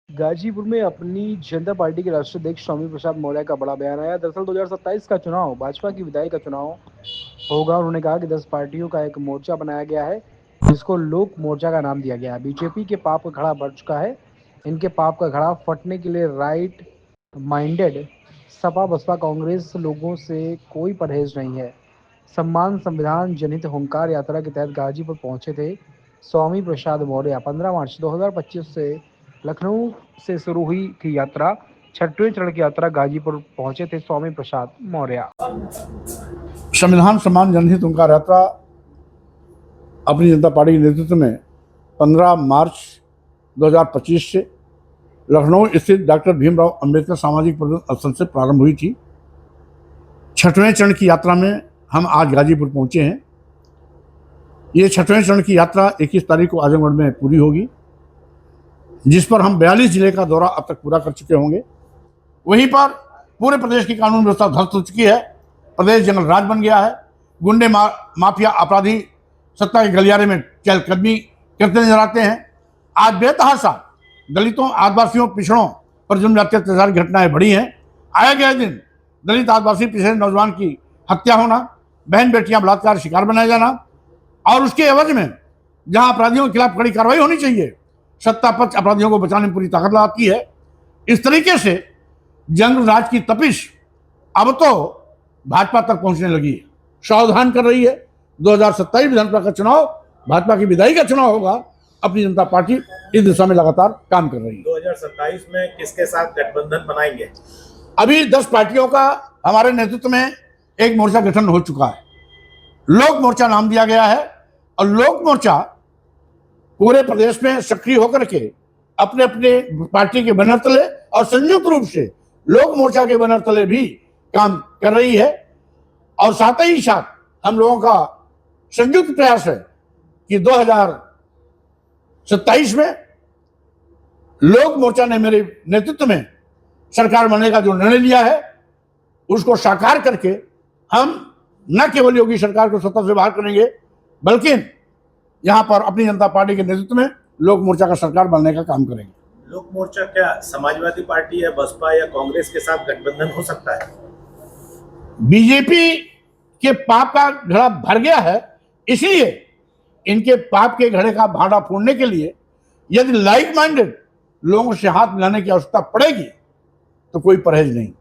गाजीपुर में अपनी जनता पार्टी के राष्ट्रीय अध्यक्ष स्वामी प्रसाद मौर्य का बड़ा बयान आया। दरअसल 2027 का चुनाव भाजपा की विधायक का चुनाव होगा। उन्होंने कहा कि 10 पार्टियों का एक मोर्चा बनाया गया है, जिसको लोक मोर्चा का नाम दिया गया है। बीजेपी के पाप का घड़ा भर चुका है। इनके पाप का घड़ा फटने के लिए राइट माइंडेड सपा बसपा कांग्रेस लोगों से कोई परहेज नहीं है। सम्मान संविधान जनहित हुंकार यात्रा के तहत गाजीपुर पहुंचे थे स्वामी प्रसाद मौर्य। 15 मार्च 2025 से लखनऊ से शुरू हुई थी यात्रा। छठवें चरण की यात्रा गाजीपुर पहुंचे थे स्वामी प्रसाद मौर्य। संविधान सम्मान जनहित हुंकार यात्रा अपनी जनता पार्टी के नेतृत्व में 15 मार्च 2025 से लखनऊ स्थित डॉक्टर भीमराव अंबेडकर सामाजिक पर्यटन स्थल से प्रारंभ हुई थी। छठवें चरण की यात्रा में हम आज गाजीपुर पहुंचे हैं। ये छठवें चरण की यात्रा 21 तारीख को आजमगढ़ में पूरी होगी, जिस पर हम 42 जिले का दौरा अब तक पूरा कर चुके होंगे। वहीं पर पूरे प्रदेश की कानून व्यवस्था ध्वस्त हो चुकी है। प्रदेश जंगल राज बन गया है। गुंडे माफिया अपराधी सत्ता के गलियारे में चहलकदमी करते नजर आते हैं। आज बेतहाशा दलितों, आदिवासियों, पिछड़ों पर जुल्म अत्याचार की घटनाएं बढ़ी हैं। आए गए दिन दलित, आदिवासी, पिछड़े नौजवान की हत्या होना, बहन बेटियां बलात्कार शिकार बनाया जाना, और उसके एवज में जहां अपराधियों के खिलाफ कड़ी कार्रवाई होनी चाहिए, सत्ता पक्ष अपराधियों को बचाने में पूरी ताकत लगाती है। इस तरीके से जंगल राज की तपिश अब तो भाजपा तक पहुंचने लगी है, सावधान कर रही है। 2027 विधानसभा का चुनाव भाजपा की विधायी का चुनाव होगा। अपनी जनता पार्टी इस दिशा में लगातार काम कर रही है। 2027 में किसके साथ गठबंधन बनाएंगे? अभी 10 पार्टियों का हमारे नेतृत्व में एक मोर्चा गठन हो चुका है। लोक मोर्चा नाम दिया गया है, और लोक मोर्चा पूरे प्रदेश में सक्रिय होकर के अपने अपने पार्टी के बैनर तले और संयुक्त रूप से लोक मोर्चा के बैनर तले भी काम कर रही है। और साथ ही साथ हम लोगों का संयुक्त प्रयास है कि 2027 में लोक मोर्चा ने मेरे नेतृत्व में सरकार बनने का जो निर्णय लिया है, उसको साकार करके हम न केवल योगी सरकार को सत्ता से बाहर करेंगे, बल्कि यहां पर अपनी जनता पार्टी के नेतृत्व में लोक मोर्चा का सरकार बनने का काम करेंगे। लोक मोर्चा क्या समाजवादी पार्टी या बसपा या कांग्रेस के साथ गठबंधन हो सकता है? बीजेपी के पाप का घड़ा भर गया है, इसलिए इनके पाप के घड़े का भांडा फोड़ने के लिए यदि लाइक माइंडेड लोगों से हाथ मिलाने की आवश्यकता पड़ेगी तो कोई परहेज नहीं।